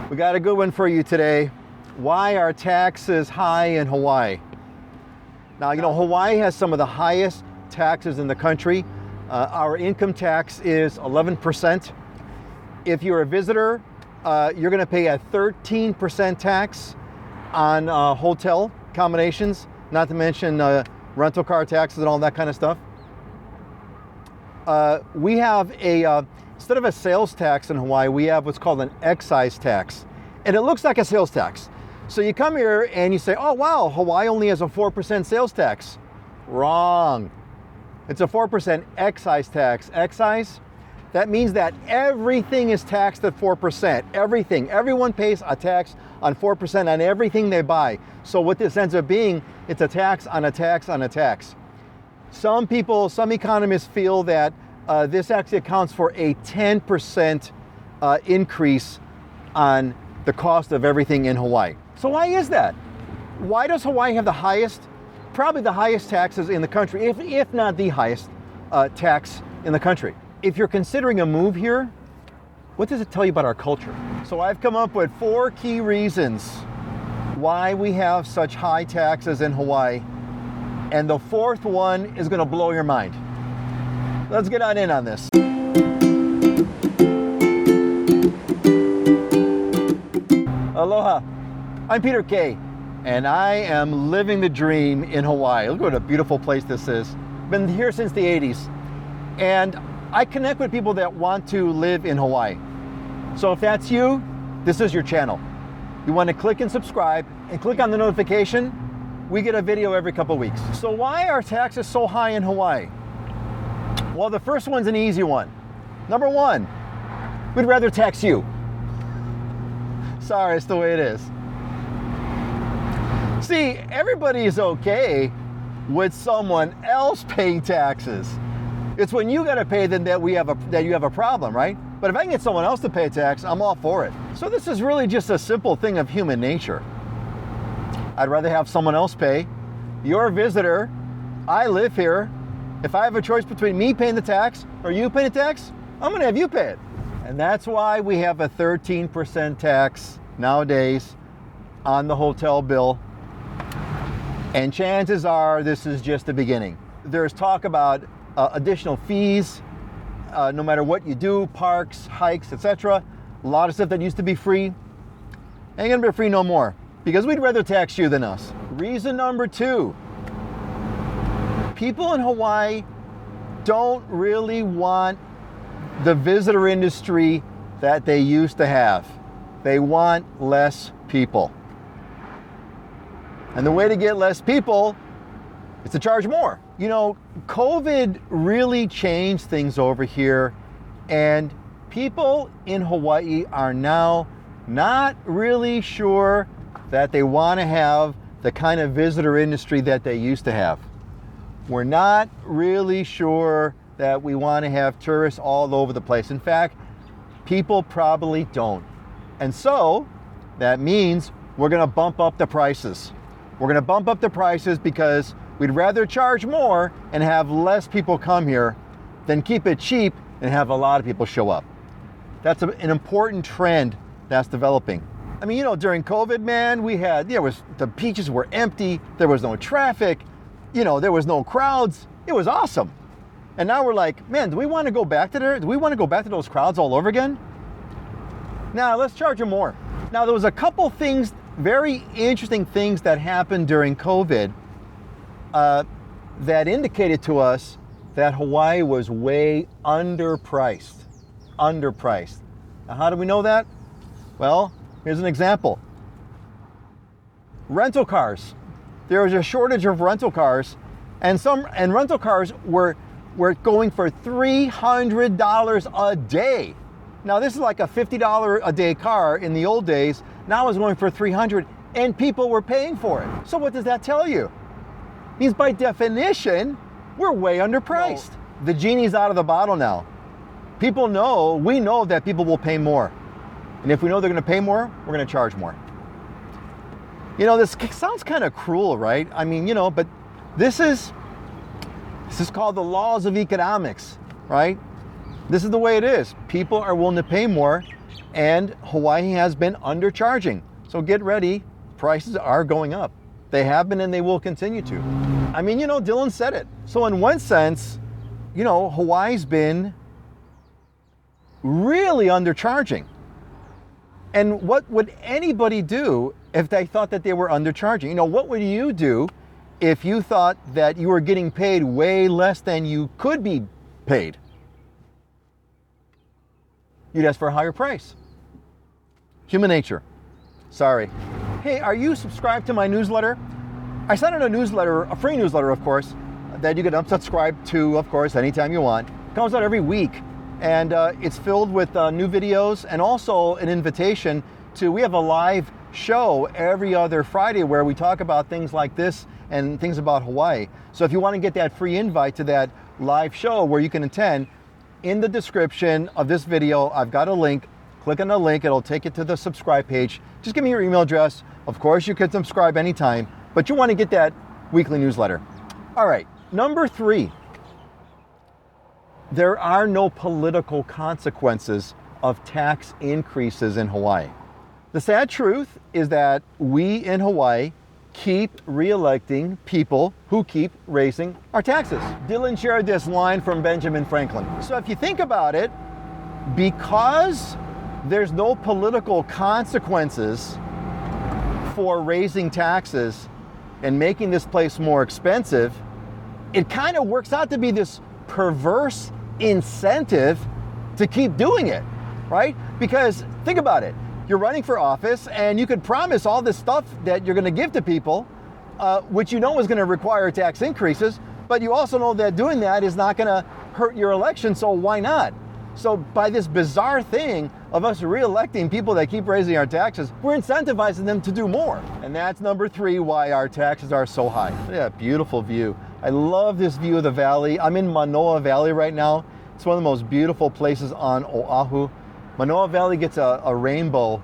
We got a good one for you today. Why are taxes high in Hawaii? Now, you know, Hawaii has some of the highest taxes in the country. Our income tax is 11%. If you're a visitor, you're going to pay a 13% tax on hotel accommodations, not to mention rental car taxes and all that kind of stuff. We have instead of a sales tax in Hawaii, we have what's called an excise tax. And it looks like a sales tax. So you come here and you say, oh wow, Hawaii only has a 4% sales tax. Wrong. It's a 4% excise tax. Excise, that means that everything is taxed at 4%. Everything. Everyone pays a tax on 4% on everything they buy. So what this ends up being, it's a tax on a tax on a tax. Some economists feel that this actually accounts for a 10% increase on the cost of everything in Hawaii. So why is that? Why does Hawaii have probably the highest taxes in the country, if not the highest tax in the country? If you're considering a move here, what does it tell you about our culture? So I've come up with 4 key reasons why we have such high taxes in Hawaii. And the 4th one is going to blow your mind. Let's get on in on this. Aloha, I'm Peter Kay, and I am living the dream in Hawaii. Look what a beautiful place this is. Been here since the 80s. And I connect with people that want to live in Hawaii. So if that's you, this is your channel. You want to click and subscribe and click on the notification. We get a video every couple of weeks. So why are taxes so high in Hawaii? Well, the first one's an easy one. Number 1, we'd rather tax you. Sorry, it's the way it is. See, everybody is okay with someone else paying taxes. It's when you gotta pay them that you have a problem, right? But if I can get someone else to pay a tax, I'm all for it. So this is really just a simple thing of human nature. I'd rather have someone else pay. You're a visitor. I live here. If I have a choice between me paying the tax or you paying the tax, I'm gonna have you pay it. And that's why we have a 13% tax nowadays on the hotel bill. And chances are this is just the beginning. There's talk about additional fees, no matter what you do, parks, hikes, etc. A lot of stuff that used to be free ain't gonna be free no more, because we'd rather tax you than us. Reason number 2, people in Hawaii don't really want the visitor industry that they used to have. They want less people. And the way to get less people is to charge more. You know, COVID really changed things over here, and people in Hawaii are now not really sure that they want to have the kind of visitor industry that they used to have. We're not really sure that we want to have tourists all over the place. In fact, people probably don't. And so that means we're going to bump up the prices. We're going to bump up the prices because we'd rather charge more and have less people come here than keep it cheap and have a lot of people show up. That's an important trend that's developing. I mean, you know, during COVID, man, the beaches were empty, there was no traffic, you know, there was no crowds. It was awesome. And now we're like, man, do we want to go back to there? Do we want to go back to those crowds all over again? Now, let's charge them more. Now, there was a couple things, very interesting things that happened during COVID that indicated to us that Hawaii was way underpriced. Now, how do we know that? Well, here's an example. Rental cars. There was a shortage of rental cars, and rental cars were going for $300 a day. Now, this is like a $50 a day car in the old days. Now it's going for $300, and people were paying for it. So what does that tell you? It means by definition, we're way underpriced. No. The genie's out of the bottle now. We know that people will pay more. And if we know they're going to pay more, we're going to charge more. You know, this sounds kind of cruel, right? I mean, you know, but this is called the laws of economics, right? This is the way it is. People are willing to pay more And Hawaii has been undercharging. So get ready, prices are going up. They have been and they will continue to. I mean, Dylan said it. So in one sense, Hawaii's been really undercharging. And what would anybody do if they thought that they were undercharging? What would you do if you thought that you were getting paid way less than you could be paid? You'd ask for a higher price. Human nature. Sorry. Hey, are you subscribed to my newsletter? I sent out a newsletter, a free newsletter, of course, that you can unsubscribe to, of course, anytime you want. It comes out every week, and it's filled with new videos and also an invitation to, we have a live show every other Friday where we talk about things like this and things about Hawaii. So if you want to get that free invite to that live show where you can attend, in the description of this video, I've got a link. Click on the link, it'll take you to the subscribe page. Just give me your email address. Of course, you can subscribe anytime, but you want to get that weekly newsletter. All right, number 3. There are no political consequences of tax increases in Hawaii. The sad truth is that we in Hawaii keep re-electing people who keep raising our taxes. Dylan shared this line from Benjamin Franklin. So if you think about it, because there's no political consequences for raising taxes and making this place more expensive, it kind of works out to be this perverse incentive to keep doing it, right? Because think about it. You're running for office and you could promise all this stuff that you're going to give to people, which is going to require tax increases, but you also know that doing that is not going to hurt your election, so why not? So by this bizarre thing of us re-electing people that keep raising our taxes, we're incentivizing them to do more. And that's number 3, why our taxes are so high. Yeah, beautiful view. I love this view of the valley. I'm in Manoa Valley right now. It's one of the most beautiful places on Oahu. Manoa Valley gets a rainbow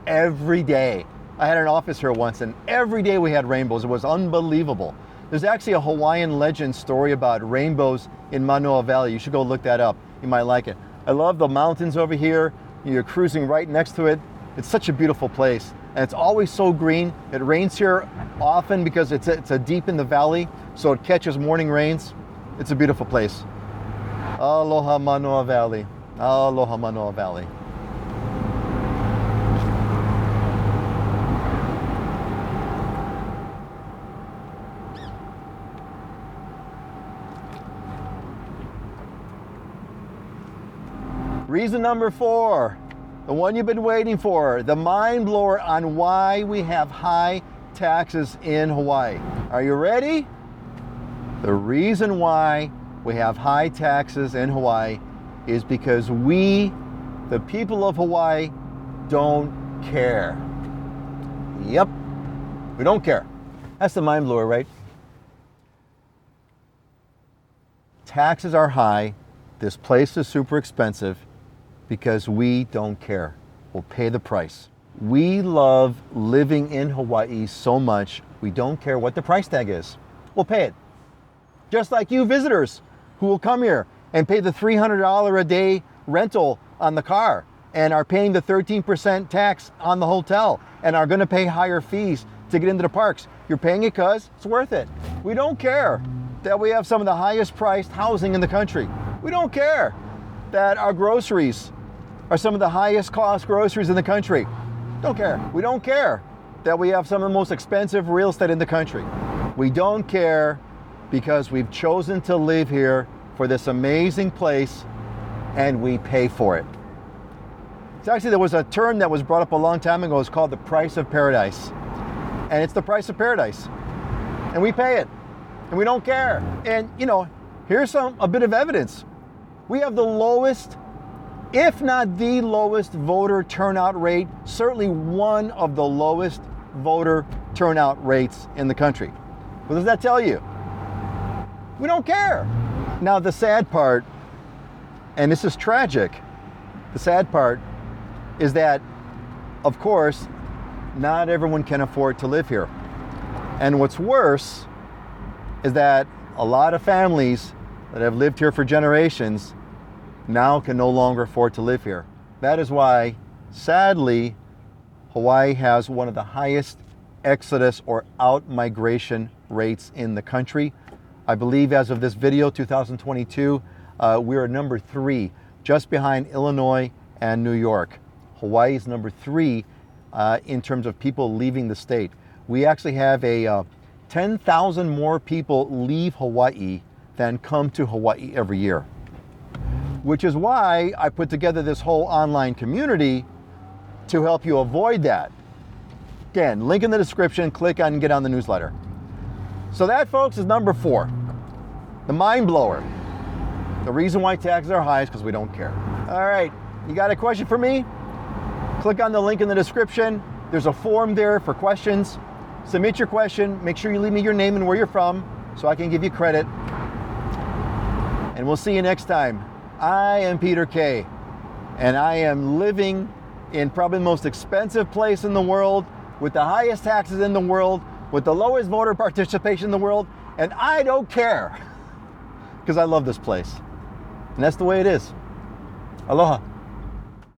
every day. I had an office here once and every day we had rainbows. It was unbelievable. There's actually a Hawaiian legend story about rainbows in Manoa Valley. You should go look that up. You might like it. I love the mountains over here. You're cruising right next to it. It's such a beautiful place. And it's always so green. It rains here often because it's a deep in the valley, so it catches morning rains. It's a beautiful place. Aloha Manoa Valley. Aloha Manoa Valley. Reason number 4, the one you've been waiting for, the mind blower on why we have high taxes in Hawaii. Are you ready? The reason why we have high taxes in Hawaii is because we, the people of Hawaii, don't care. Yep, we don't care. That's the mind blower, right? Taxes are high. This place is super expensive because we don't care. We'll pay the price. We love living in Hawaii so much, we don't care what the price tag is. We'll pay it. Just like you visitors who will come here and pay the $300 a day rental on the car and are paying the 13% tax on the hotel and are going to pay higher fees to get into the parks. You're paying it because it's worth it. We don't care that we have some of the highest priced housing in the country. We don't care that our groceries are some of the highest cost groceries in the country. Don't care. We don't care that we have some of the most expensive real estate in the country. We don't care because we've chosen to live here for this amazing place and we pay for it. It's actually, there was a term that was brought up a long time ago. It's called the price of paradise. And it's the price of paradise. And we pay it. And we don't care. And here's a bit of evidence. We have the lowest, if not the lowest, voter turnout rate, certainly one of the lowest voter turnout rates in the country. What does that tell you? We don't care. Now the sad part, and this is tragic, the sad part is that, of course, not everyone can afford to live here. And what's worse is that a lot of families that have lived here for generations now can no longer afford to live here. That is why Sadly, Hawaii has one of the highest exodus or out-migration rates in the country. I believe as of this video, 2022, we are number 3, just behind Illinois and New York. Hawaii is number 3 in terms of people leaving the state. We actually have 10,000 more people leave Hawaii than come to Hawaii every year, which is why I put together this whole online community to help you avoid that. Again, link in the description, click on and get on the newsletter. So that, folks, is number 4, the mind blower. The reason why taxes are high is because we don't care. All right, you got a question for me? Click on the link in the description. There's a form there for questions. Submit your question. Make sure you leave me your name and where you're from so I can give you credit. And we'll see you next time. I am Peter K. And I am living in probably the most expensive place in the world, with the highest taxes in the world, with the lowest voter participation in the world, and I don't care because I love this place. And that's the way it is. Aloha.